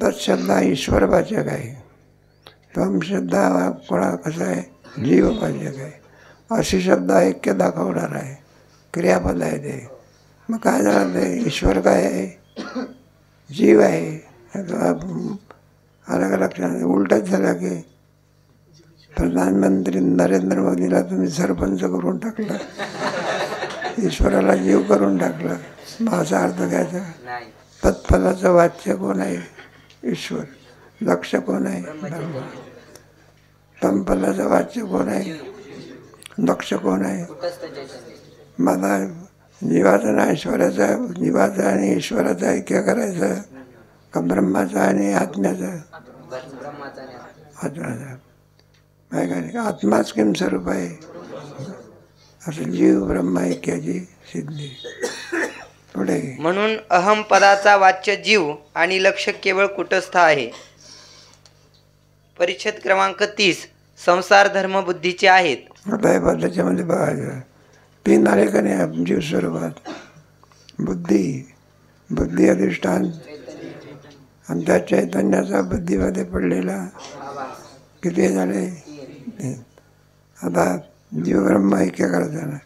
तत्शब्द हा ईश्वरवाचक आहे. त्वम शब्द हा कोणा कसा आहे, जीववाचक आहे. अशी शब्द ऐक्य दाखवणार आहे, क्रियापद आहे ते. मग काय झालं ते, ईश्वर काय आहे, जीव आहे. अलग लक्षात उलटच झालं की प्रधानमंत्री नरेंद्र मोदीला तुम्ही सरपंच करून टाकलं, ईश्वराला जीव करून टाकलं. मग असा अर्थ घ्यायचा. तत्फलाचं वाच्य कोण आहे, ईश्वर. लक्ष कोण आहे, ब्रह्म. तत्फलाचं वाच्य कोण आहे, लक्ष कोण आहे. मला जीवाचं ना ईश्वराचं, जीवाचं आणि ईश्वराचं ऐक्य करायचं का ब्रह्माचं आणि आत्म्याचं. आत्म्याचं काय काय, आत्माच किम स्वरूप आहे. असं जीव ब्रह्म ऐक्याची सिद्धी. पुढे म्हणून अहम पदाचा वाच्य जीव आणि लक्ष केवळ कुटस्थ आहे. परिच्छेद क्रमांक 30. संसार धर्म बुद्धीचे आहेत. आता त्याच्यामध्ये बघायचं 3 आले का नाही जीव स्वरूपात. बुद्धी अधिष्ठान आणि त्या चैतन्याचा बुद्धीमध्ये पडलेला किती झाले. आता जीव ब्रह्म ऐक्य करताना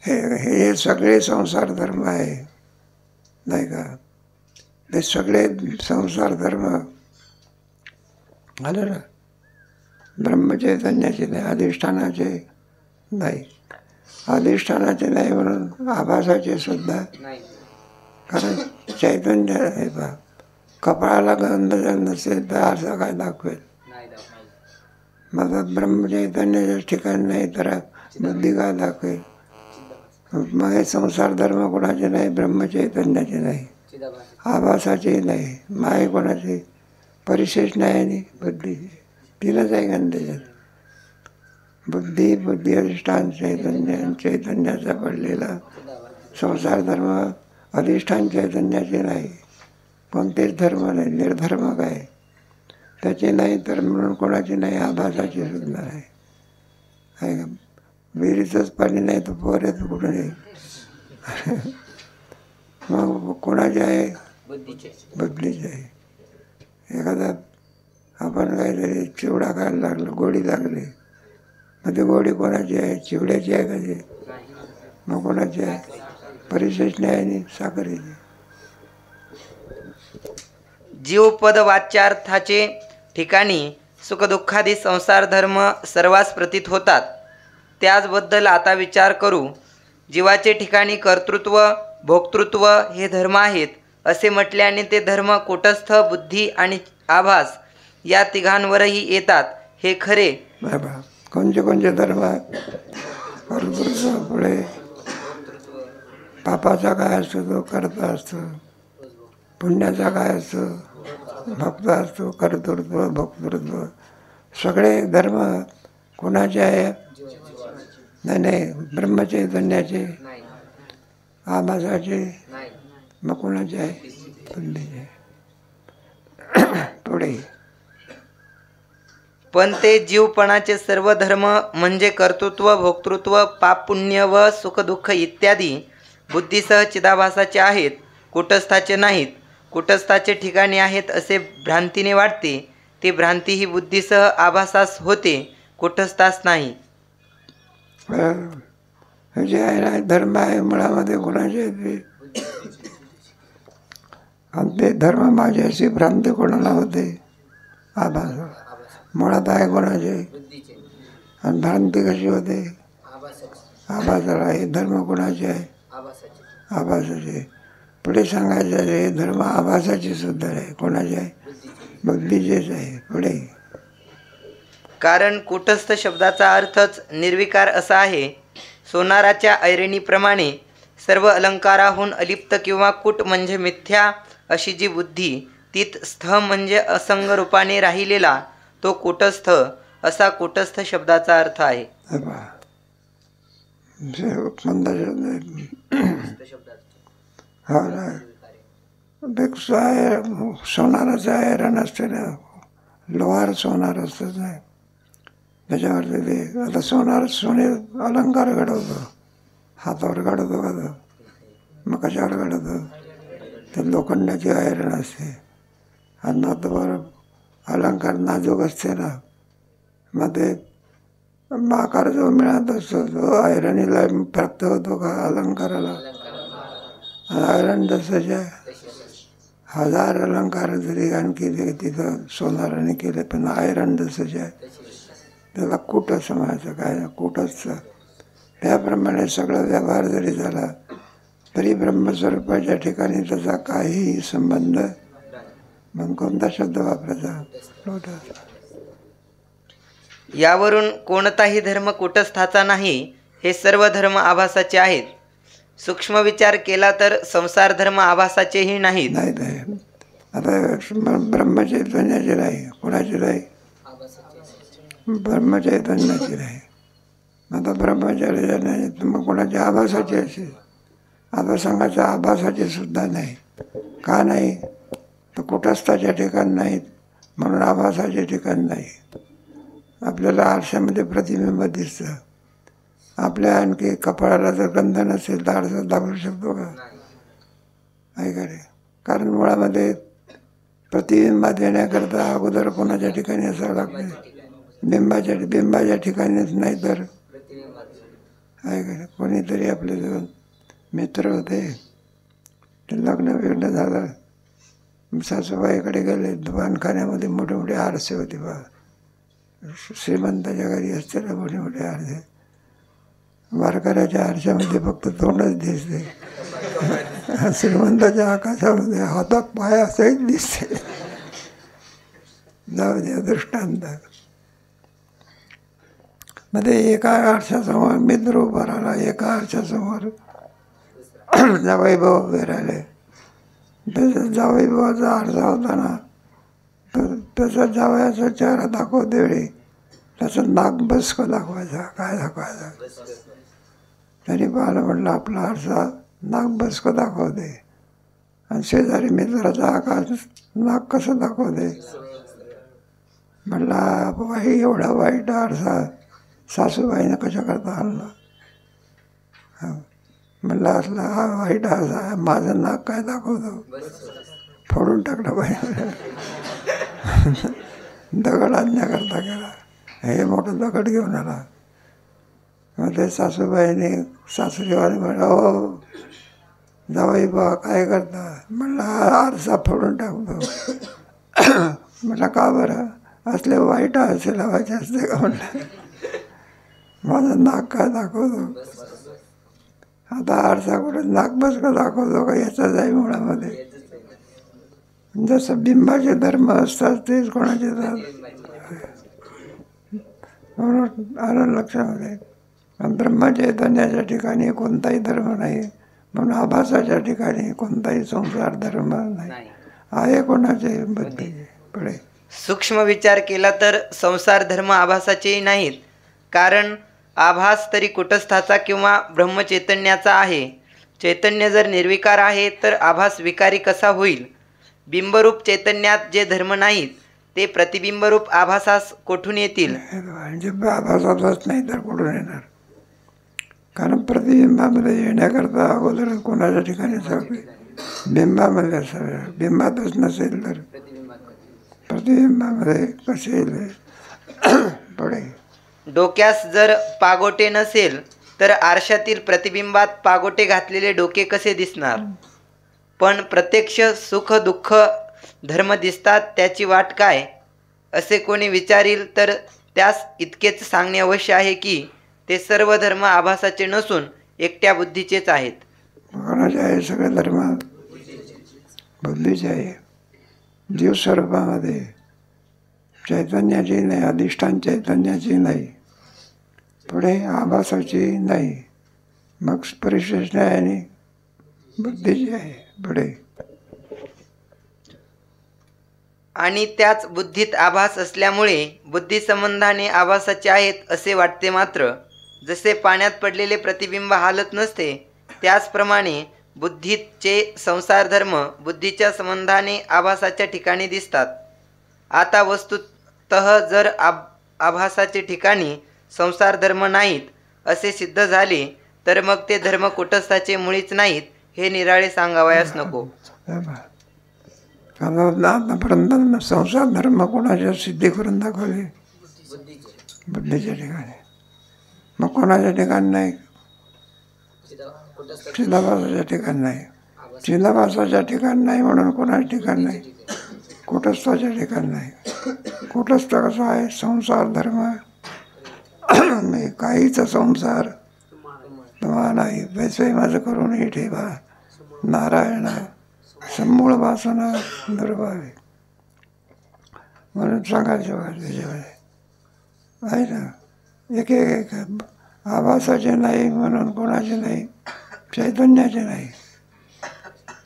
हे सगळे संसार धर्म आहे, नाही का. ते सगळे संसार धर्म आलं ना. ब्रह्मचैतन्याचे नाही, अधिष्ठानाचे नाही. अधिष्ठानाचे नाही म्हणून आभासाचे सुद्धा. कारण चैतन्य आहे बा. कपाळाला गंध नसेल तर असं काय दाखवेल. मग ब्रह्मचैतन्याच्या ठिकाणी नाही तर बुद्धी काय दाखवेल. मग हे संसार धर्म कोणाचे नाही, ब्रह्मचैतन्याचे नाही, आभासाचे नाही, माये कोणाचे परिशेष नाही आणि बुद्धीचे. 3च आहे का त्याच्यात. बुद्धी अधिष्ठान चैतन्याचा पडलेला संसार धर्म अधिष्ठान चैतन्याचे नाही. कोणतेच धर्म नाही. निर्धर्म काय त्याचे नाही तर म्हणून कोणाचे नाही, आभासाचे सुद्धा नाही. आहे का. विहिरीचंच पाणी नाही तर पोर येतं कुठं नाही. मग कोणाचे आहे, बुद्धीचे आहे. एखादा आपण काहीतरी चिवडा खायला लागलो, गोडी लागली, मग ती गोडी कोणाची आहे, चिवड्याची आहे का ते. मग कोणाची आहे, परिशेष नाही आणि साखरेची. जीवपद वाच्यार्थाचे ठिकाणी सुखदुःखादी संसार धर्म सर्वांस प्रतीत होतात. त्याचबद्दल आता विचार करू. जीवाचे ठिकाणी कर्तृत्व भोक्तृत्व हे धर्म आहेत असे म्हटल्याने ते धर्म कुटस्थ, बुद्धी आणि आभास या तिघांवरही येतात हे खरे. कोणते धर्म. कर्तृत्व पुढे पापाचा काय असतो तो कर्ता असतो, पुण्याचा काय असतो भक्त असतो. कर्तृत्व भोक्तृत्व सगळे धर्म कोणाचे आहे, नाही ब्रह्मचैतन्याचे, आभासाचे. मग कोणाचे आहे, बुद्धीचे. पुढे पण ते जीवपणाचे सर्व धर्म म्हणजे कर्तृत्व भोक्तृत्व पाप पुण्य व सुखदुःख इत्यादी बुद्धीसह चिदाभासाचे आहेत, कुटस्थाचे नाहीत. कुटस्थाचे ठिकाणी आहेत असे भ्रांतीने वाटते. ती भ्रांती ही बुद्धीसह आभासास होते, कुटस्थास नाही. जे आहे ना धर्म आहे मुळामध्ये कोणाचे आणि ते धर्म माझी अशी भ्रांती कोणाला होते, आभास. मुळात आहे कोणाचे आणि भ्रांती कशी होते, आभासाला. हे धर्म कोणाचे आहे, आभासाचे. पुढे सांगायचं हे धर्म आभासाचे सुद्धा आहे, कोणाचे आहे, बुद्धीचेच आहे. पुढे कारण कुटस्थ शब्दाचा अर्थच निर्विकार असा आहे. सोनाराच्या ऐरणीप्रमाणे सर्व अलंकाराहून अलिप्त किंवा कुट म्हणजे मिथ्या अशी जी बुद्धी, तीत स्थ म्हणजे असंग रूपाने राहिलेला तो कुटस्थ असा कुटस्थ शब्दाचा अर्थ आहे. सोनाराचं ऐरण असते ना, लोहार सोनार असतंच नाही. त्याच्यावरती ते आता सोने अलंकार घडवतो, हातावर घडवतो का तो, मग कशावर घडवतो, तर लोखंडाची ऐरण असते अन्नावर अलंकार नाजूक असते ना, मग ते आकार जो मिळत असतो तो ऐरणीला प्राप्त होतो का अलंकाराला? ऐरण जसं आहे, 1000 अलंकार जरी आणखी तिथं सोनाराने केले, पण ऐरण जसं आहे त्याला कूट असं म्हणायचं. काय कूट असतं. त्याप्रमाणे सगळा व्यवहार जरी झाला तरी ब्रह्मस्वरूपाच्या ठिकाणी त्याचा काहीही संबंध. मग कोणता शब्द वापरायचा? लोटस. यावरून कोणताही धर्म कुटस्थाचा नाही, हे सर्व धर्म आभासाचे आहेत. सूक्ष्म विचार केला तर संसार धर्म आभासाचेही नाहीत. नाही. आता ब्रह्मचैतन्याची नाही, कोणाची नाही? ब्रह्मचैतन्याची नाही. आता ब्रह्मचार्य नाही तर मग कोणाची आभासाची असेल. आता सांगायचं आभासाची सुद्धा नाही. का नाही? तर कुटस्थाच्या ठिकाण नाहीत म्हणून आभासाचे ठिकाण नाही. आपल्याला आरशामध्ये प्रतिबिंब दिसतं. आपल्या आणखी कपाळाला जर गंध नसेल तर आरसा दाखवू शकतो का? आहे का रे? कारण मुळामध्ये प्रतिबिंबात येण्याकरता अगोदर कोणाच्या ठिकाणी असावं लागतं? बिंबाच्या ठिकाणीच नाही तर आहे का? कोणीतरी आपले दोन मित्र होते, ते लग्न झालं, सासूबाईकडे गेले. दुकानखान्यामध्ये मोठे मोठे आरसे होते बा. श्रीमंताच्या घरी असते ना मोठे मोठे आरसे. वारकऱ्याच्या आरशामध्ये फक्त तोंडच दिसते. श्रीमंताच्या आकाशामध्ये हातात पायासहित दिसते. जाऊ द्या दृष्टांत. मध्ये एका आरशासमोर मित्र उभा राहिला, एका आरशासमोर जावई भाऊ उभे राहिले. त्याचा जावई भावाचा आरसा होता ना, तर त्याचा जावयाचा चेहरा दाखवते वेळी त्याचं नाक बसकं दाखवायचा. काय दाखवायचा? तरी पाहिलं म्हटलं आपला आरसा नाक बसकं दाखवते, आणि शेजारी मित्राचा आकाश नाक कसं दाखवते? म्हटलं बाई एवढा वाईट आरसा सासूबाईनं कशा करता आणला? म्हणलं असला हा वाईट आरसा, माझं नाक काय दाखवतो? फोडून टाकलं पाहिजे. दगड आणण्याकरता गेला, हे मोठं दगड घेऊन आला. मग ते सासूबाईने सासरीवाले म्हणलं हो जावई बा काय करता? म्हणलं हा आरसा फोडून टाकतो. म्हटलं का बरं? असले वाईट आरसे लावायचे असते का? म्हटलं माझं नाक काय दाखवतो? आता आरसा कुठं नाक बसकं दाखवतो का? याचा जाई मुळामध्ये. जसं बिंबाचे धर्म असतात तेच कोणाचे म्हणून आलं लक्षामध्ये. ब्रह्मचैतन्याच्या ठिकाणी कोणताही धर्म नाही, म्हणून आभासाच्या ठिकाणी कोणताही संसार धर्म नाही. आहे कोणाचे? बुद्धीचे. पुढे सूक्ष्म विचार केला तर संसार धर्म आभासाचेही नाहीत. कारण आभास तरी कुटस्थाचा किंवा ब्रह्मचैतन्याचा आहे. चैतन्य जर निर्विकार आहे तर आभास विकारी कसा होईल? बिंबरूप चैतन्यात जे धर्म नाहीत ते प्रतिबिंबरूप आभासास कोठून येतील? म्हणजे आभासातच नाही तर कुठून येणार? कारण प्रतिबिंबामध्ये येण्याकरता अगोदर कोणाच्या ठिकाणी बिंबामध्ये असावे. बिंबातच नसेल तर प्रतिबिंबामध्ये कसे येईल? पुढे डोक्यास जर पागोटे नसेल तर आरशातील प्रतिबिंबात पागोटे घातलेले डोके कसे दिसणार? पण प्रत्यक्ष सुख दुःख धर्म दिसतात, त्याची वाट काय? असे कोणी विचारील तर त्यास इतकेच सांगणे अवश्य आहे की ते सर्व धर्म आभासाचे नसून एकट्या बुद्धीचेच आहेत. कोणाचे आहे? सगळे धर्म बुद्धीचे आहे. जीव स्वरूपामध्ये चैतन्याची नाही, अधिष्ठान चैतन्याची नाही, पुढे आभासाची नाही, मग परिशेष नाही आणि बुद्धीची आहे. पुढे आणि त्याच बुद्धीत आभास असल्यामुळे बुद्धी संबंधाने आभासाचे आहेत असे वाटते. मात्र जसे पाण्यात पडलेले प्रतिबिंब हालत नसते त्याचप्रमाणे बुद्धीचे संसार धर्म बुद्धीच्या संबंधाने आभासाच्या ठिकाणी दिसतात. आता वस्तुतः जर आभासाचे ठिकाणी संसार धर्म नाहीत असे सिद्ध झाले तर मग ते धर्म कुटस्थाचे मुळीच नाहीत हे निराळे सांगावयास नको. आतापर्यंत संसार धर्म कोणाच्या सिद्धी करून दाखवले? बुद्धीच्या ठिकाणी. मग कोणाच्या ठिकाणी नाही? चिदाभासाच्या ठिकाणी नाही. चिदाभासाच्या ठिकाणी नाही म्हणून कोणाच्या ठिकाणी नाही? कुटस्थाच्या ठिकाणी नाही. कुटस्थ कसं आहे? संसार धर्म नाही, काहीचा संसार तुम्हाला नाही. पैसे माझं करून ठेवा नारायण समूळ वासना दुर्भावे म्हणून सांगायचं त्याच्यामध्ये आहे ना. एक एक आभासाचे नाही म्हणून कोणाचे नाही? चैतन्याचे नाही.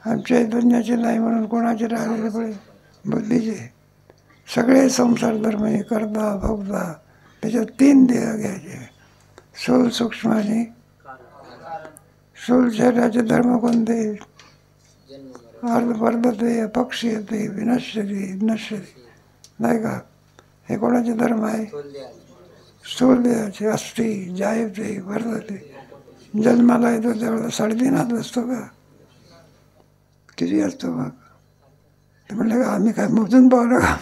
आणि चैतन्याचे नाही म्हणून कोणाचे राहिलेले पुढे? बुद्धीचे. सगळे संसार धर्म हे करता भोगता. त्याच्यात 3 देह घ्यायचे, स्थूल सूक्ष्म आणि स्थूल शरीराचे धर्म कोणते? अर्धपर्धते, अपक्षीयते, विनश्यते, नश्यते, नाही का? हे कोणाचे धर्म आहे? स्थूल देहाचे. अस्थि जायते, वर्धते. जन्माला येतो त्यावेळेला 3.5 हात असतो का? किती असतो मग? ते म्हणलं का आम्ही काय मोजून पाहलं का?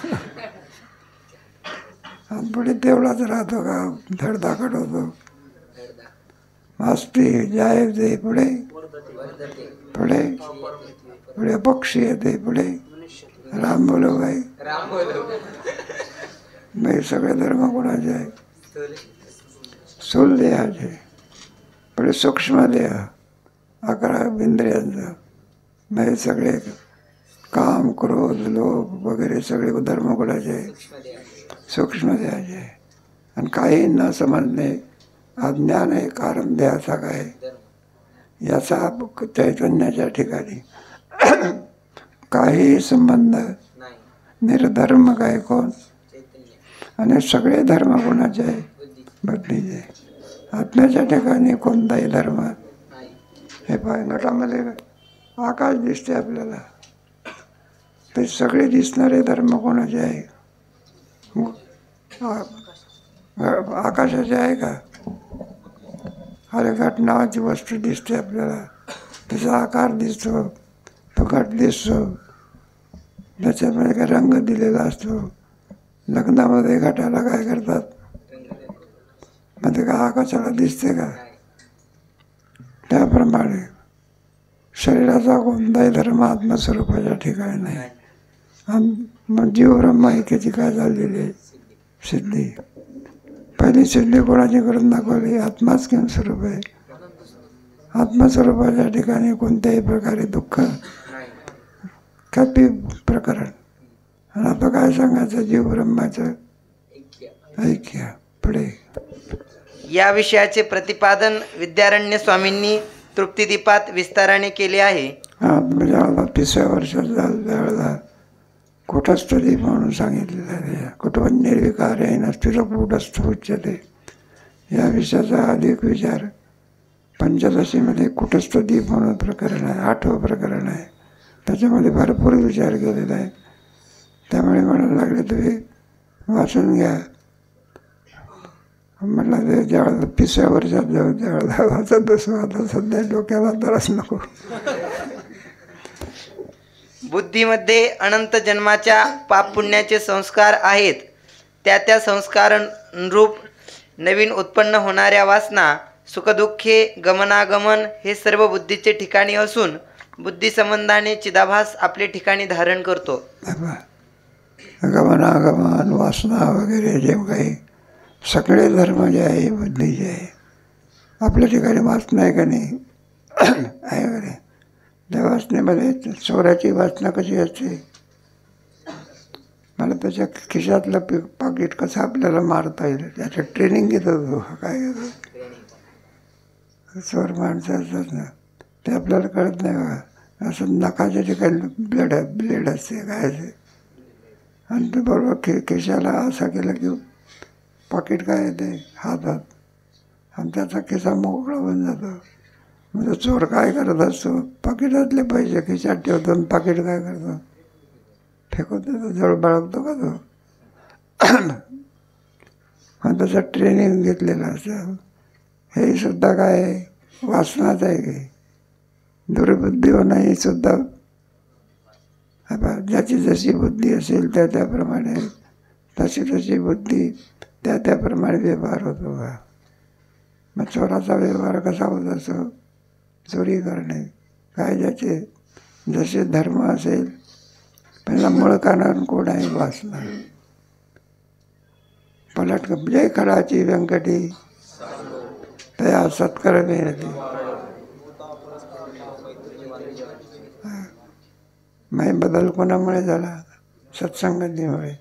पुढे तेवढाच राहतो का? धडधाकट होतो. अस्थि जायते, पुढे पुढे पुढे पक्षी येते, पुढे राम बोलो भाई. नाही, सगळे धर्म कोणाचे आहे? स्थूल देहाचे. पुढे सूक्ष्म देह 11 इंद्रियांचा. नाही, सगळे काम क्रोध लोभ वगैरे सगळे धर्म कोणाचे आहे? सूक्ष्म देहाचे. आणि काही न समजणे अज्ञान आहे. कारण देहाचा काय याचा चैतन्याच्या ठिकाणी काही संबंध निर्धर्म काय कोण? आणि सगळे धर्म कोणाचे आहे? बुद्धीचे. आत्म्याच्या ठिकाणी कोणताही धर्म. हे पाय घटामध्ये आकाश दिसते आपल्याला, ते सगळे दिसणारे धर्म कोणाचे आहे? आकाशाचे आहे का? अरे घट नावाची वस्तू दिसते आपल्याला, त्याचा आकार दिसतो, तो घट दिसतो, त्याच्यामध्ये काय रंग दिलेला असतो. लग्नामध्ये घटाला काय करतात? मग ते का आकाशाला दिसते का? त्याप्रमाणे शरीराचा कोणताही धर्म आत्मस्वरूपाच्या ठिकाणी नाही. मग जीव ब्रह्म ऐक्याची काय झालेली आहे? सिद्धी. पहिली सिद्धी कोणाची करून दाखवली? आत्माच किंवा स्वरूप आहे. आत्मस्वरूपाच्या ठिकाणी कोणत्याही प्रकारे दुःख कपी प्रकरण. आणि आता काय सांगायचं? जीव ब्रह्माचं ऐक्य. पुढे या विषयाचे प्रतिपादन विद्यारण्य स्वामींनी तृप्तिदीपात विस्ताराने केले आहे. म्हणजे 30व्या वर्षात त्यावेळेला कुटस्थ दीप म्हणून सांगितलेलं आहे. कुटुंब निर्विकार आहे नसतील कुटस्थ उच्चते. या विषयाचा अधिक विचार पंचदशीमध्ये कुटस्थ दीप म्हणून प्रकरण आहे. 8वं प्रकरण आहे. त्याच्यामध्ये भरपूर विचार केलेला आहे. त्यामुळे म्हणायला लागले तुम्ही वाचून घ्या. म्हटलं ते ज्यावेळेला 30व्या वर्षात जाऊ त्यावेळेला वाचत बसू. आता सध्या डोक्याला त्रास नको. बुद्धीमध्ये अनंत जन्माच्या पापपुण्याचे संस्कार आहेत. त्या संस्कारांरूप नवीन उत्पन्न होणाऱ्या वासना, सुखदुःखे, गमनागमन हे सर्व बुद्धीचे ठिकाणी असून बुद्धिसंबंधाने चिदाभास आपले ठिकाणी धारण करतो. गमनागमन वासना वगैरे जे काही सगळे धर्म जे आहे बुद्धीचे आहे. आपल्या ठिकाणी वासना आहे का नाही? आहे का नाही? त्या वासनेमध्ये चोराची वासना कशी असते? मला त्याच्या खिशातलं पाकिट कसं आपल्याला मारता येईल त्याचं ट्रेनिंग घेत होतो. काय घेतो? चोर माणसं असतात ना, ते आपल्याला कळत नाही बघा. असं नखाच्या ठिकाणी ब्लेड असते काय असते. आणि ते बरोबर खिशाला असं केलं की पाकिट काय येते हातात आणि त्याचा खिसा मोकळा होऊन जातो. म्हणजे चोर काय करत असतो? पाकिटातले पैसे खिशात ठेवतो आणि पाकिट काय करतो? फेकून देतो. जवळ बाळगतो का तो? आणि त्याचं ट्रेनिंग घेतलेलं असतं. हे सुद्धा काय वासनाच आहे की दुर्बुद्धी होणं हे सुद्धा ज्याची जशी बुद्धी असेल त्याप्रमाणे तशी तशी बुद्धी त्याप्रमाणे व्यवहार होतो का. मग चोराचा व्यवहार कसा होत असतो, चोरी करणे. काय ज्याचे जसे धर्म असेल, पहिला मूळ कारण कोण आहे, वासना. पलट जय खडाची व्यंकटी तया सत्कर मिळते. मग बदल कोणामुळे झाला, सत्संगतीमुळे.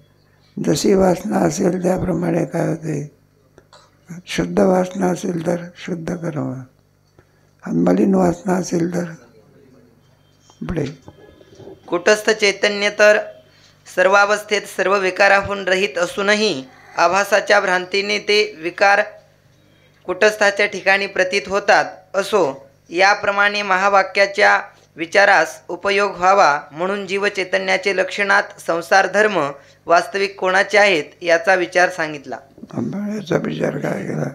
जशी वासना असेल त्याप्रमाणे काय होते, शुद्ध वासना असेल तर शुद्ध कर्म, आणि मलिन वासना असेल तर पुढे. कुटस्थ चैतन्य तर सर्वावस्थेत सर्व विकाराहून रहित असूनही आभासाच्या भ्रांतीने ते विकार कुटस्थाच्या ठिकाणी प्रतीत होतात असो. याप्रमाणे महावाक्याच्या विचारास उपयोग व्हावा म्हणून जीव चैतन्याचे लक्षणात संसार धर्म वास्तविक कोणाचे आहेत याचा विचार सांगितला. याचा विचार काय केला,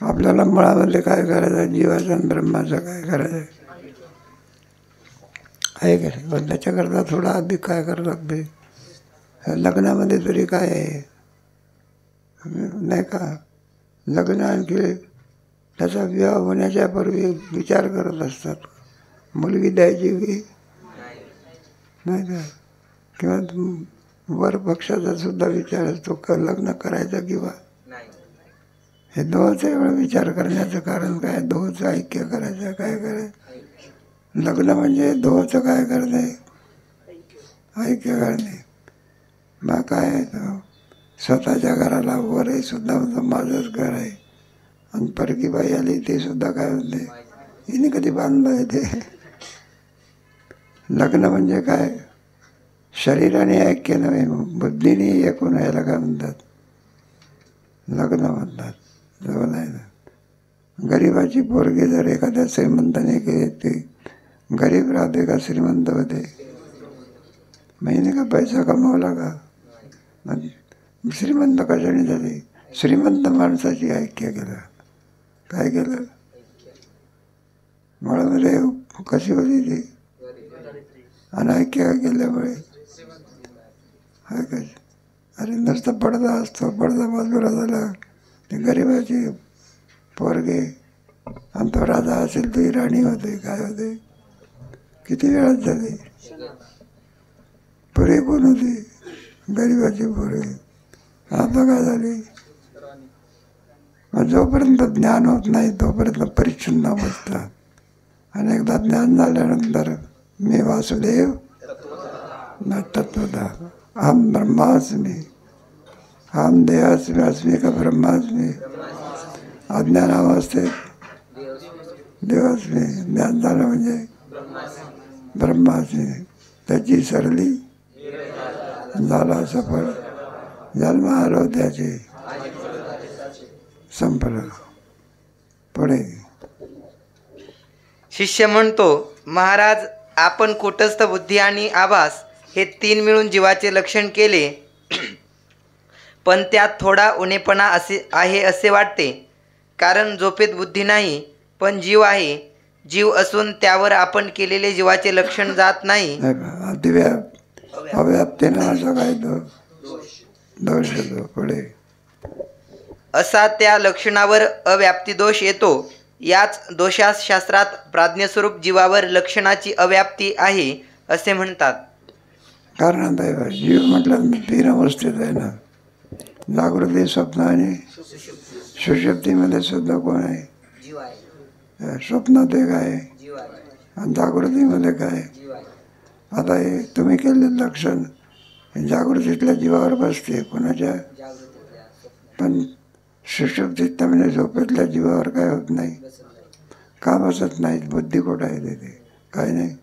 आपल्याला मुळामध्ये काय करायचं आहे, जीवाचं आणि ब्रह्माचं काय करायचं आहे का. पण त्याच्याकरता थोडा अधिक काय करावं लागते. लग्नामध्ये तरी काय आहे नाही का, लग्न आणखी त्याचा विवाह होण्याच्या पूर्वी विचार करत असतात, मुलगी द्यायची की नाही का, किंवा वर पक्षाचा सुद्धा विचार असतो का लग्न करायचं किंवा. हे दोघांचा एवढा विचार करण्याचं कारण काय, दोघांचं ऐक्य करायचं काय करायचं. लग्न म्हणजे दोघांचं काय करणे, ऐक्य करणे. मग काय स्वतःच्या घराला वरही सुद्धा म्हणतो माझंच घर आहे, आणि परकी बाई आली ते सुद्धा काय म्हणते हिने कधी बांधलं आहे ते. लग्न म्हणजे काय, शरीराने ऐक्य नव्हे, बुद्धीने ऐकून यायला काय म्हणतात, लग्न म्हणतात. जवळ नाही ना. गरिबाची पोरगी जर एखाद्या श्रीमंताने केली ती गरीब राहते का श्रीमंत होते, महिने का पैसा कमावला का. श्रीमंत कशाने झाली, श्रीमंत माणसाची ऐक्य केलं. काय केलं, मुळामध्ये कशी होती ती, अनैक्य केल्यामुळे. अरे नुसतं पडदा असतो, पडदा बाजूला झाला ते गरिबाची पोरगे, आणि तो राजा असेल ती राणी होते. काय होते, किती वेळात झाली. पुरे कोण होती, गरिबाची पोरगे. आता काय झाली, जोपर्यंत ज्ञान होत नाही तोपर्यंत परिच्छिन्न अवस्था. आणि एकदा ज्ञान झाल्यानंतर मी वासुदेव न तत्वता अहम ब्रह्मास्मी, अहम देहास्मी, अस्मी का ब्रह्मास्मी. अज्ञानावस्थेत देवास्मी, ज्ञान झालं म्हणजे ब्रह्मास्मी. त्याची सरली झाला सफळ, जन्म आलो त्याचे संपलं. पुढे शिष्य म्हणतो, महाराज आपण कुटस्थ बुद्धी आणि आभास हे तीन मिळून जीवाचे लक्षण केले, पण त्यात थोडा उणेपणा आहे असे वाटते. कारण झोपेत बुद्धी नाही पण जीव आहे. जीव असून त्यावर आपण केलेले जीवाचे लक्षण जात नाही. अव्याप्तीने असं काय दोष येतो. पुढे असा त्या लक्षणावर अव्याप्ती दोष येतो. याच दोषास शास्त्रात प्राज्ञस्वरूप जीवावर लक्षणाची अव्याप्ती आहे असे म्हणतात. कारण आता जीव म्हटलं तीन अवस्थेत आहे ना, जागृती, स्वप्न आणि सुषुप्तीमध्ये सुद्धा कोण आहे, स्वप्नात एक आहे आणि जागृतीमध्ये काय. आता हे तुम्ही केलेलं लक्षण जागृतीतल्या जीवावर बसते कोणाच्या, पण सुषुप्तीत म्हणजे झोपेतल्या जीवावर काय होत नाही, का बसत नाही. बुद्धी कुठं आहे तिथे, काय नाही,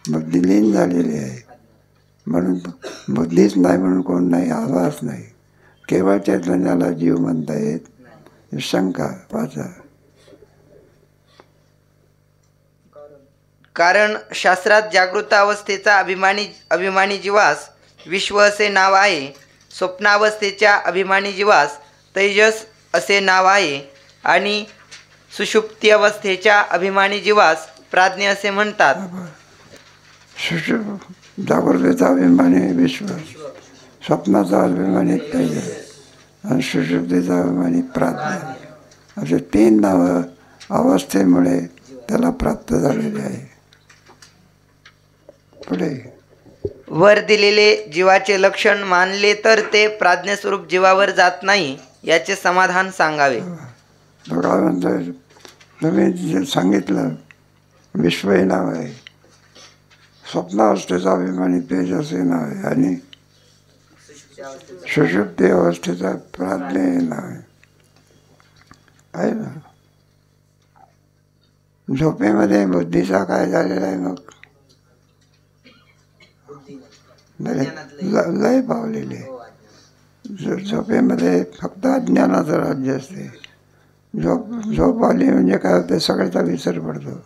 बुद्धी लीन झालेली आहे. म्हणून बुद्धीच नाही म्हणून कोण नाही, आभास नाही. केवळ चैतन्याला जीव म्हणता येत. शंका पाचा. कारण शास्त्रात जागृत अवस्थेचा अभिमानी जीवास विश्व असे नाव आहे. स्वप्नावस्थेच्या अभिमानी जीवास तेजस असे नाव आहे आणि सुषुप्ती अवस्थेच्या अभिमानी जीवास प्राज्ञ असे म्हणतात. जागृतीचा अभिमानी विश्व, स्वप्नाचा अभिमानी तेज आणि सुषुप्तीचा अभिमानी प्राज्ञा, असे 3 नावं अवस्थेमुळे त्याला प्राप्त झालेली आहे. पुढे वर दिलेले जीवाचे लक्षण मानले तर ते प्राज्ञस्वरूप जीवावर जात नाही, याचे समाधान सांगावे. तो काय म्हणतो, तुम्ही जे सांगितलं विश्व हे नाव आहे, स्वप्नावस्थेचा अभिमानी तेज असे नाव आहे, आणि सुषुप्ती अवस्थेचा प्राज्ञ हे नाव आहे ना. झोपेमध्ये बुद्धीचा काय झालेला आहे मग, लय पावलेले. झोपेमध्ये फक्त अज्ञानाचं राज्य असते. झोप आली म्हणजे काय होतं, सगळ्याचा विसर पडतो.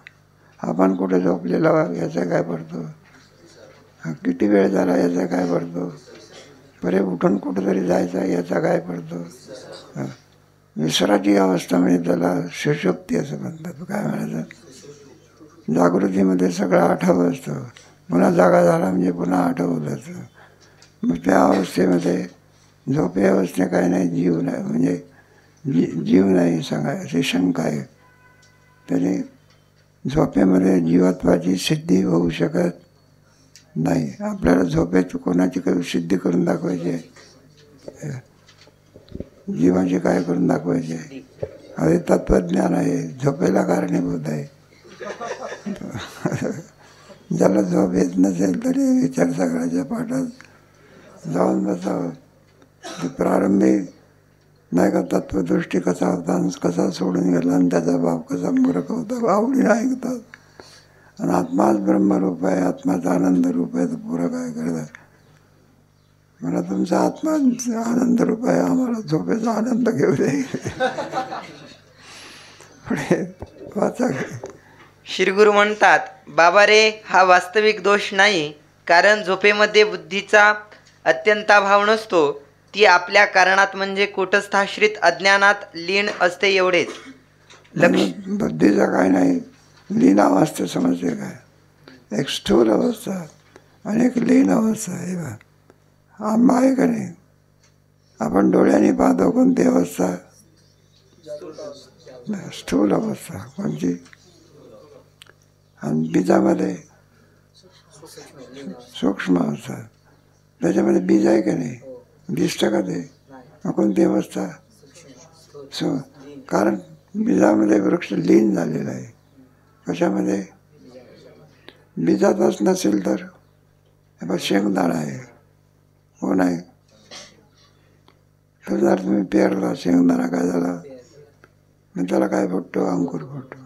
आपण कुठे झोपलेला याचा काय पडतो, किती वेळ झाला याचा काय पडतो, परत उठून कुठेतरी जायचा याचा काय पडतो. विसराची अवस्था म्हणजे त्याला सुषुप्ती असं म्हणतात. काय म्हणायचं, जागृतीमध्ये सगळं आठवं असतं, पुन्हा जागा झाला म्हणजे पुन्हा आठवत असतं. मग त्या अवस्थेमध्ये झोपे अवस्थे काय नाही, जीव नाही, म्हणजे जीव नाही सांगाय अशी शंका आहे. तरी झोपेमध्ये जीवत्वाची सिद्धी होऊ शकत नाही. आपल्याला झोपेत कोणाची काही सिद्धी करून दाखवायची आहे, जीवाची काय करून दाखवायची आहे. अरे तत्त्वज्ञान आहे, झोपेला कारणीभूत आहे. ज्याला झोप येत नसेल तरी विचार सगळ्याच्या पाठात जाऊन बसावं. प्रारंभी नाही का तत्वदृष्टी कसा होता आणि कसा सोडून गेला आणि त्याचा बाप कसा मूर्ख होता, आवडीने ऐकतात. आणि आत्माच ब्रह्मरूप आहे, आत्माचा आनंद रूप आहे, तर पुरं काय करतात. मला तुमचा आत्मा आनंद रूप आहे, आम्हाला झोपेचा आनंद घेऊ दे. पुढे वाचा. श्रीगुरु म्हणतात, बाबा रे, हा वास्तविक दोष नाही, कारण झोपेमध्ये बुद्धीचा अत्यंताभाव नसतो. ती आपल्या कारणात म्हणजे कूटस्थाश्रित अज्ञानात लीन असते एवढेच. बुद्धीचा काय नाही, लीन अवस्था समजते काय. एक स्थूल अवस्था आणि एक लीन अवस्था आहे. आंबा आहे का नाही, आपण डोळ्यांनी पाहतो कोणती अवस्था, स्थूल अवस्था कोणची. आणि बीजामध्ये सूक्ष्म अवस्था, त्याच्यामध्ये बीज आहे का नाही, दिसतं का ते, कोणती अवस्था. कारण बीजामध्ये वृक्ष लीन झालेला आहे. कशामध्ये, बीजातच नसेल तर शेंगदाणा आहे, हो नाही. तर जर तुम्ही पेरला शेंगदाणा, काय झाला, मग त्याला काय फुटतो, अंकुर फुटतो.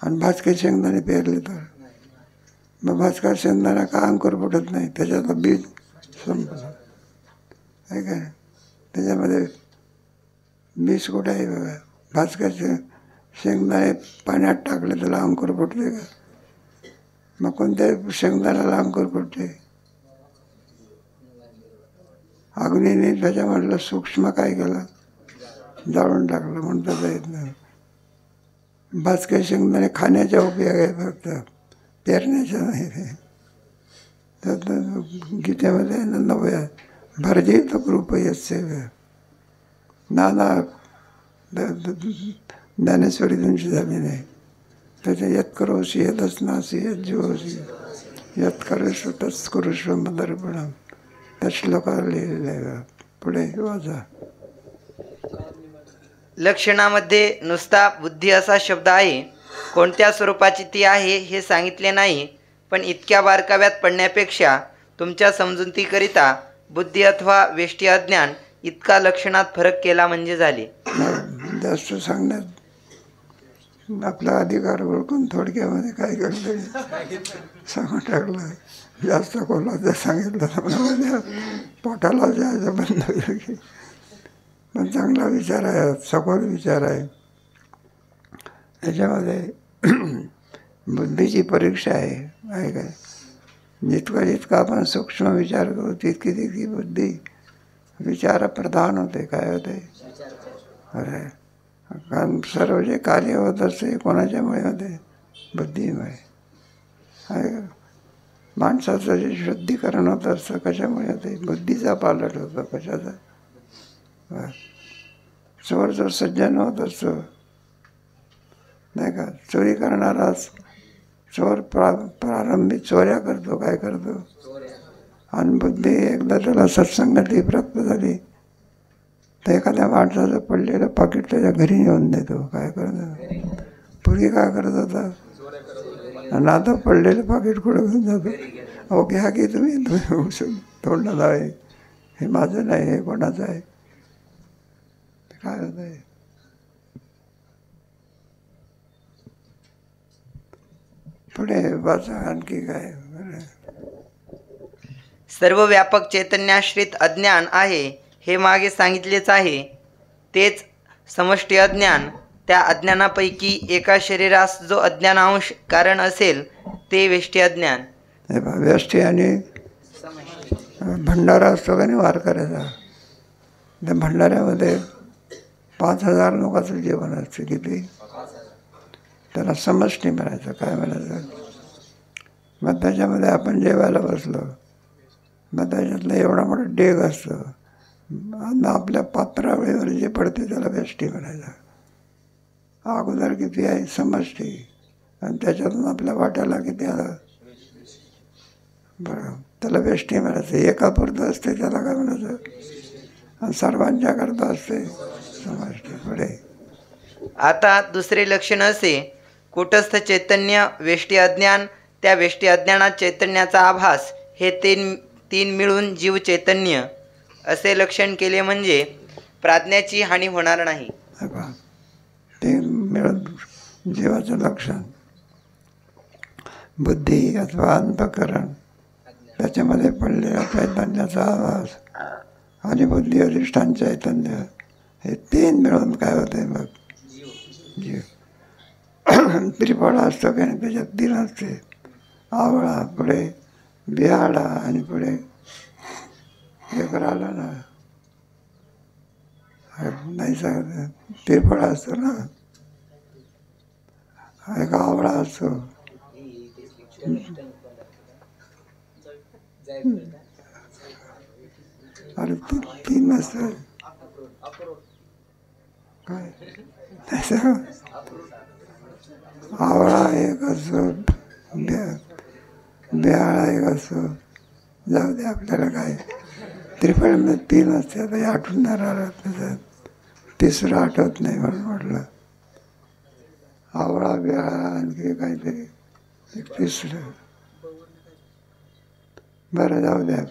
आणि भाजके शेंगदाणे पेरले तर मग भाजका शेंगदाणा का अंकुर फुटत नाही, त्याच्यातलं बीज संपलं आहे का. त्याच्यामध्ये बीज कुठे आहे बघा. भाजकाचे शेंगदाणे पाण्यात टाकले त्याला अंकुर फुटते का, मग कोणत्या शेंगदाण्याला अंकुर फुटते. अग्नीने त्याच्यामधलं सूक्ष्म काय केलं, जाळून टाकलं, म्हणून त्याचा येत नाही. भाजके शेंगदाणे खाण्याचा उपयोग आहे फक्त, पेरण्याचा नाही. ते तर गीतेमध्ये नवया भरजित कृप यस्य नाना ज्ञानेश्वरी तुमची झाली नाही. त्याच्या यत करोशी यतच नासी यत जीवशी यत करोश्व तच करुष्व मदर्पणम, त्या श्लोकाला लिहिलेलं आहे. पुढे वाचा. लक्षणामध्ये नुसता बुद्धी असा शब्द आहे, कोणत्या स्वरूपाची ती आहे हे सांगितले नाही. पण इतक्या बारकाव्यात पडण्यापेक्षा तुमच्या समजुतीकरिता बुद्धी अथवा वेष्टी अज्ञान इतका लक्षणात फरक केला म्हणजे झाले. जास्त सांगण्यात आपला अधिकार ओळखून थोडक्यामध्ये काय करते सांगून टाकलं. जास्त कोणाचं सांगितलं पोटाला जायचं बंद होईल की. पण चांगला विचार आहे, सखोल विचार आहे. त्याच्यामध्ये बुद्धीची परीक्षा आहे काय. जितका आपण सूक्ष्म विचार करू तितकी तितकी बुद्धी विचारप्रधान होते. काय होते, अरे कारण सर्व जे कार्य होत असते कोणाच्यामुळे होते, बुद्धीमुळे आहे का. माणसाचं जे शुद्धीकरण होत असतं कशामुळे होते? बुद्धीचा पालट होतो. कशाचा? चोर जो सज्जन होत असतो नाही का, चोरी करणारा चोर प्रारंभी चोऱ्या करतो. काय करतो? आणि बुद्धी एकदा त्याला सत्संगती प्राप्त झाली तर एखाद्या माणसाचं पडलेलं पाकिट त्याच्या घरी नेऊन देतो. काय करतो? पूर्वी काय करत होता? आणि आता पडलेलं पाकिट कुठं घेऊन जातो? अहो घ्या की तुम्ही तोंडात आहे, हे माझं नाही, हे कोणाचं आहे? काय होत आहे? पुढे वाचा आणखी काय. सर्व व्यापक चैतन्याश्रित अज्ञान आहे हे मागे सांगितलेच आहे. तेच समष्टी अज्ञान. त्या अज्ञानापैकी एका शरीरास जो अज्ञानांश कारण असेल ते वेष्टी अज्ञान. वेष्टी आणि भंडारा असतो का नाही वारकऱ्याचा, त्या भंडाऱ्यामध्ये 5,000 लोकांचं जेवण असतं. किती? त्याला समष्टी म्हणायचं. काय म्हणायचं? मग त्याच्यामध्ये आपण जेवायला बसलो, मग त्याच्यातलं एवढा मोठा डेग असतो, आणि आपल्या पात्रावळीवर जे पडते त्याला वेष्टी म्हणायचं. अगोदर किती आहे? समष्टी. आणि त्याच्यातून आपल्या वाट्याला किती आलं? बरं, त्याला वेष्टी म्हणायचं. एकापुरतं असते त्याला काय म्हणायचं? आणि सर्वांच्या करता असते समष्टी. पुढे आता दुसरे लक्षण असे, कूटस्थ चैतन्य, वेष्टी अज्ञान, त्या वेष्टी अज्ञानात चैतन्याचा आभास, हे तीन मिळून जीव चैतन्य असे लक्षण केले म्हणजे प्राज्ञाची हानी होणार नाही. ते मिळून जीवाचं लक्षण, बुद्धी अथवा अंतःकरण, त्याच्यामध्ये पडलेला चैतन्याचा आवाज आणि बुद्धी अधिष्ठान चैतन्य, हे 3 मिळून काय होते? मग जीव. त्रिफळ असतं काय नाही, त्याच्यात 3 असते. आवळा, पुढे बिहाडा, आणि पुढे एक राहिला ना, नाही सांगत, त्रिफळ असतं ना, एक आवळा असतो. अरे 3 असतं. काय आवळा एक असतो, बिहाळा एक असतो. जाऊ दे, आपल्याला काय त्रिफळमध्ये 3 असते. आता हे आठवून नाही राहिलं, त्याचं तिसरं आठवत नाही म्हणून म्हटलं. आवळा, बिहाळा, आणखी काहीतरी एक तिसरं. बरं, जाऊ द्या.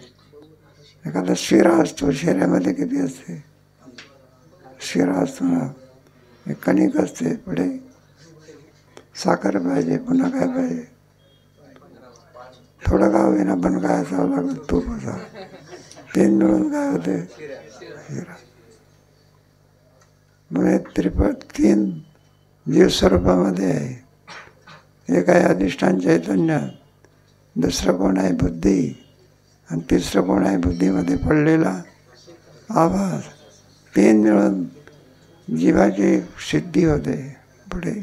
एखादा शिरा असतो, शिऱ्यामध्ये किती असते? शिरा असतो ना, एक कणिक असते, पुढे साखर पाहिजे, पुन्हा काय पाहिजे? थोडं का होईना पण काय असावं लागलं? तूप असा. 3 मिळून काय होते? शिरा. म्हणजे त्रिफळ 3 जीव स्वरूपामध्ये आहे. एक आहे अधिष्ठान चैतन्य, दुसरं कोण आहे? बुद्धी, आणि तिसरं कोण आहे? बुद्धीमध्ये पडलेला आवाज. 3 मिळून जीवाची सिद्धी होते. पुढे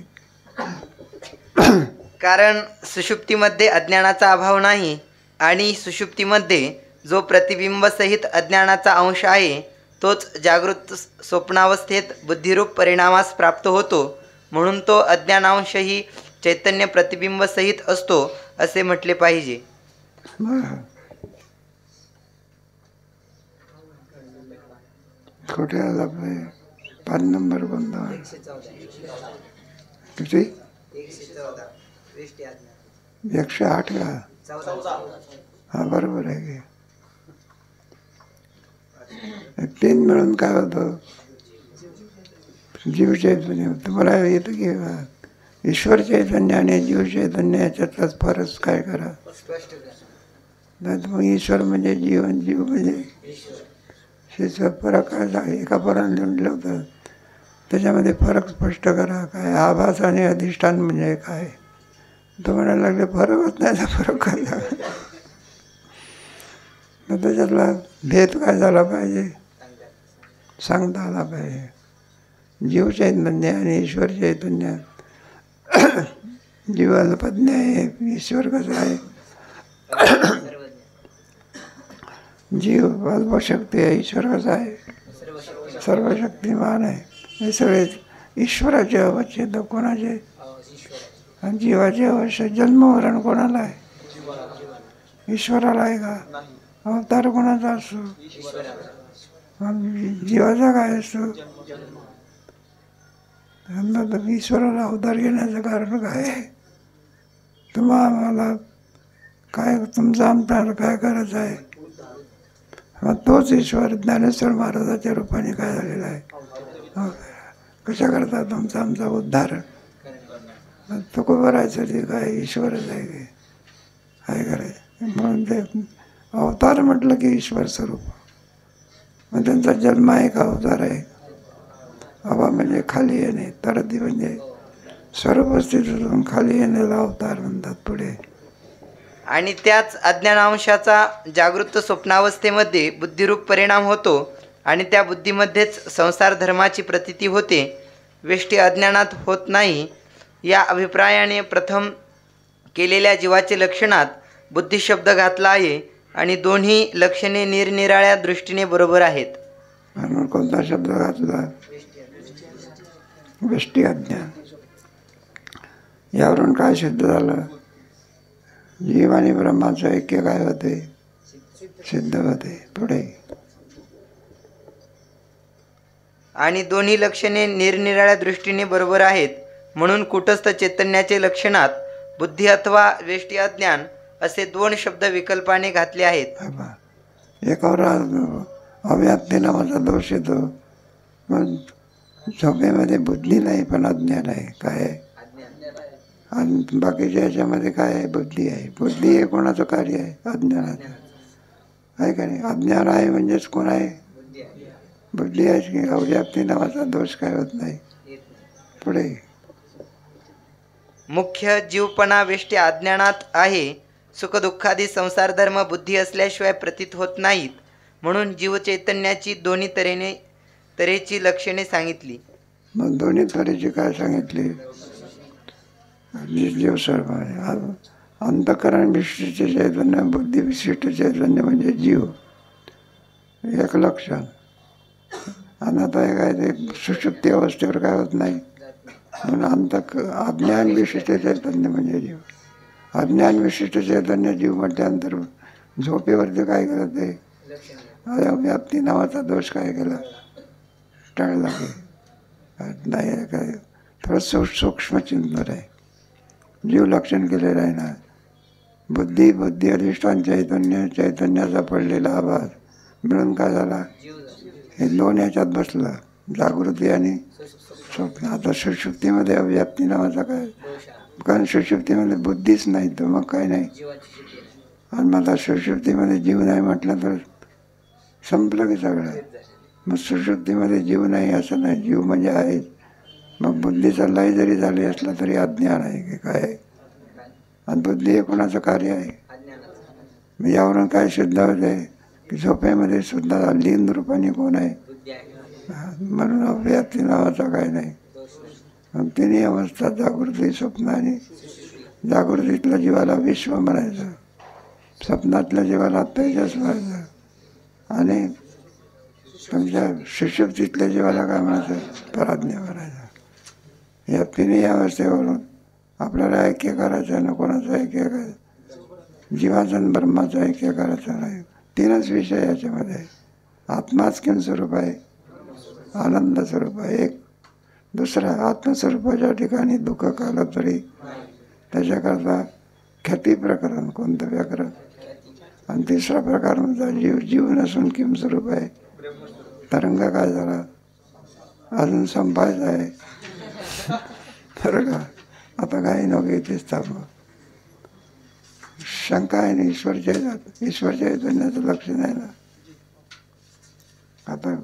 कारण सुषुप्तीमध्ये अज्ञानाचा अभाव नाही, आणि सुषुप्तीमध्ये जो प्रतिबिंबसहित अज्ञानाचा अंश आहे तोच जागृत स्वप्नावस्थेत बुद्धिरूप परिणामास प्राप्त होतो. म्हणून तो अज्ञानांशही चैतन्य प्रतिबिंबसहित असतो असे म्हटले पाहिजे. कुठे आला पाहिजे? 5 नंबर कोणता? किती? 108 का? हा, बरोबर आहे की. 3 मिळून काय होतं? जीव चैतन्य. तुम्हाला येतं की ईश्वर चैतन्य आणि जीव चैतन्य याच्यातलाच फरक काय करा? नाही तर मग ईश्वर म्हणजे जीव आणि जीव म्हणजे ईश्वर. फरक काय? एका पोरानं लिहून होतं, त्याच्यामध्ये फरक स्पष्ट करा. काय आभास आणि अधिष्ठान म्हणजे काय? तो म्हणायला लागले फरकच नाही. तर फरक काय झाला? मग त्याच्यातला भेद काय झाला पाहिजे? सांगता आला पाहिजे. जीव चैतन्य आणि ईश्वर चैतन्य. जीवाला प्रज्ञा आहे, ईश्वर कसं आहे? जीव अल्पशक्ती आहे, ईश्वर कसा आहे, सर्वशक्तिमान आहे. हे सगळे ईश्वराचे अवच्छेद कोणाचे, आणि जीवाचे अवश्य जन्मवरण कोणाला आहे, ईश्वराला आहे का? अवतार कोणाचा असतो, जीवाचा काय असतो? ईश्वराला अवतार घेण्याचं कारण काय आहे? आम्हाला काय, तुमचं आमच्याला काय करायचं आहे? मग तोच ईश्वर ज्ञानेश्वर महाराजाच्या रूपाने काय झालेला आहे, कशा करता तुमचा आमचा उद्धार. तुकोबरायसाठी काय ईश्वरच आहे की काय करायचं. म्हणून ते अवतार म्हटलं की ईश्वर स्वरूप. मग त्यांचा जन्म आहे का अवतार आहे? हवा म्हणजे खाली येणे, तरती म्हणजे सर्वस्थितीतून खाली येण्याला अवतार म्हणतात पुढे. आणि त्याच अज्ञानांशाचा जागृत स्वप्नावस्थेमध्ये बुद्धिरूप परिणाम होतो आणि त्या बुद्धीमध्येच संसार धर्माची प्रतीती होते. वेष्टी अज्ञानात होत नाही या अभिप्रायाने प्रथम केलेल्या जीवाचे लक्षणात बुद्धी शब्द घातला आहे आणि दोन्ही लक्षणे निरनिराळ्या दृष्टीने बरोबर आहेत. म्हणून कोणता शब्द घातला? वेष्टी अज्ञान. यावरून काय सिद्ध झालं? जीव आणि ब्रह्माचं ऐक्य काय होते, सिद्ध होते. पुढे आणि दोन्ही लक्षणे निरनिराळ्या दृष्टीने बरोबर आहेत. म्हणून कुटस्थ चैतन्याचे लक्षणात बुद्धी अथवा वेष्टी अज्ञान असे दोन शब्द विकल्पाने घातले आहेत. एकावर अव्याप्ती नावाचा दोष येतो. मग झोपेमध्ये बुद्धी नाही पण अज्ञान आहे. काय आहे? आणि बाकीच्या याच्यामध्ये काय आहे? बुद्धी आहे. बुद्धी हे कोणाचं कार्य आहे? अज्ञानाचं आहे का नाही? अज्ञान आहे म्हणजेच कोण आहे? बुद्धी आहे की अव्याप्ती नावाचा दोष काय होत नाही. पुढे मुख्य जीवपणा वेष्टी अज्ञानात आहे. सुखदुःखादी संसार धर्म बुद्धी असल्याशिवाय प्रतीत होत नाहीत. म्हणून जीवचैतन्याची दोन्ही तऱ्हेची लक्षणे सांगितली. मग दोन्ही तऱ्हेची काय सांगितली? जीव सर्व आहे. अंतःकरण विशिष्ट चैतन्य, बुद्धी विशिष्ट चैतन्य म्हणजे जीव, एक लक्षण. आणि आता काय ते सुषुप्ती अवस्थेवर काय होत नाही. म्हणून अज्ञान विशिष्ट चैतन्य म्हणजे जीव. अज्ञान विशिष्ट चैतन्य जीव म्हटल्यानंतर झोपेवरती काय करत आहे? व्याप्ती नावाचा दोष काय केला? टाळला की नाही. काय थोडं सूक्ष्म चिंतन आहे. जीव लक्षण केलेलं आहे ना. बुद्धी अधिष्ठान चैतन्याचा पडलेला आभास मिळून काय झाला? हे दोन याच्यात बसलं, जागृती आणि स्वप्न. आता सुषुप्तीमध्ये अव्याप्ती नावाचा काय? कारण सुषुप्तीमध्ये बुद्धीच नाही तर मग काय नाही. आणि मग आता सुषुप्तीमध्ये जीव नाही म्हटलं तर संपलं की सगळं. मग सुषुप्तीमध्ये जीव नाही असं नाही. जीव म्हणजे आहेच. मग बुद्धीचा लय जरी झाली असला तरी अज्ञान आहे की काय आहे. आणि बुद्धी हे कोणाचं कार्य आहे? यावरून काय सिद्ध होते की झोपेमध्ये सुद्धा लीन रूपाने कोण आहे? म्हणून अव्याप्ती नावाचा काय नाही. तिन्ही अवस्था जागृती, स्वप्न आणि जागृतीतल्या जीवाला विश्व म्हणायचं, स्वप्नातल्या जीवाला तेजस म्हणायचं आणि तुमच्या सुषुप्तीतल्या जीवाला काय म्हणायचं? प्राज्ञा म्हणायचं. या तिन्ही अवस्थेवरून आपल्याला ऐक्य करायचं ना. कोणाचं ऐक्य करायचं? जीवाचं आणि ब्रह्माचं ऐक्य करायचं नाही. तीनच विषय याच्यामध्ये. आत्माच किम स्वरूप आहे? आनंद स्वरूप आहे. एक दुसरा आत्मस्वरूपाच्या ठिकाणी दुःख कालं तरी त्याच्याकरता ख्याती प्रकरण कोणतं व्याकरण. आणि तिसरा प्रकार म्हणजे जीव नसून किम स्वरूप आहे? तरंग काय झाला? अजून संपायचं आहे बरं का. आता काही नको इथेच थांब. शंका आहे ना. ईश्वर चैतन्याचं लक्षण आहे ना. आता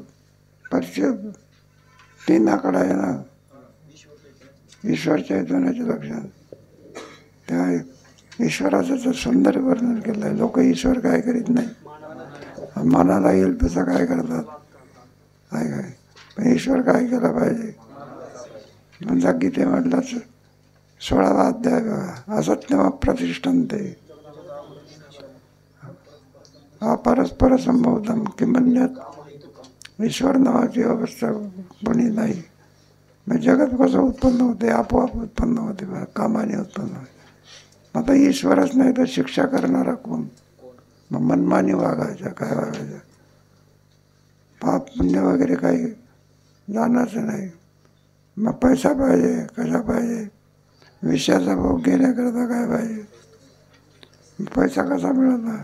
परिचय 3 आकडा आहे ना ईश्वर चैतन्याचं लक्षण. त्या ईश्वराचं तर सुंदर वर्णन केलं आहे. लोक ईश्वर काय करीत नाही, मनाला येईल तसं काय करतात. काय पण ईश्वर काय केला पाहिजे? म्हणजे गीते म्हटलं 16वा अध्याय बघा. असत्यम प्रतिष्ठानते. हा परस्पर संभवतम किंमन्यात ईश्वर नावाची अवस्था कोणी नाही. मग जगत कसं उत्पन्न होते? आपोआप उत्पन्न होते, कामाने उत्पन्न होते. आता ईश्वरच नाही तर शिक्षा करणारा कोण? मग मनमानी वागायचं, काय वागायचं? पाप पुण्य वगैरे काही जाणारच नाही. मग पैसा पाहिजे, कसा पाहिजे? विषयाचा भोग घेण्याकरता काय पाहिजे? पैसा कसा मिळवणार?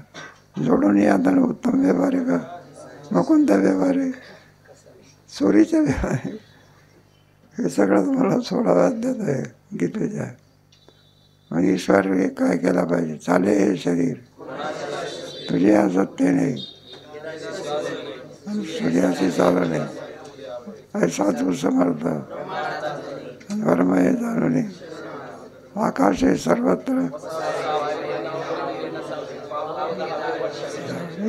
जोडून या तर उत्तम व्यवहार आहे का? मग कोणता व्यवहार आहे? चोरीचा व्यवहार आहे. हे सगळं तुम्हाला सोडाव्यात देत आहे गीतेच्या. मग ईश्वर हे काय केला पाहिजे? चाले हे शरीर तुझे असत्य नाही, सूर्याशी चालवणे ऐसा तू समर्थ धर्म हे जाणून आकाश हे सर्वत्र.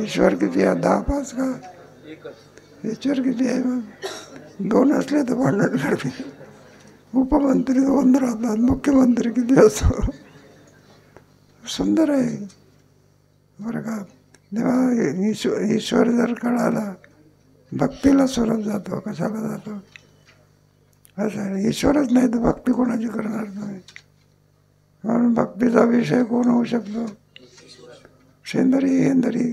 ईश्वर किती आहे? 10-5 का? ईश्वर किती आहे? मग 2 असले तर भांडण करते. उपमंत्री 2 राहतात, मुख्यमंत्री किती असतो? सुंदर आहे बरं का. तेव्हा ईश्वर जर कळाला भक्तीला स्वरूप जातो. कशाला जातो? असं ईश्वरच नाही तर भक्ती कोणाची करणार तुम्ही? म्हणून भक्तीचा विषय कोण होऊ शकतो? शेंदरी हेंदरी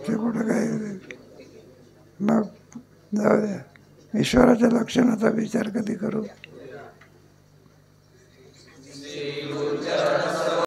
ते कुठं काय? मग जाऊ द्या, ईश्वराच्या लक्षणाचा विचार कधी करू?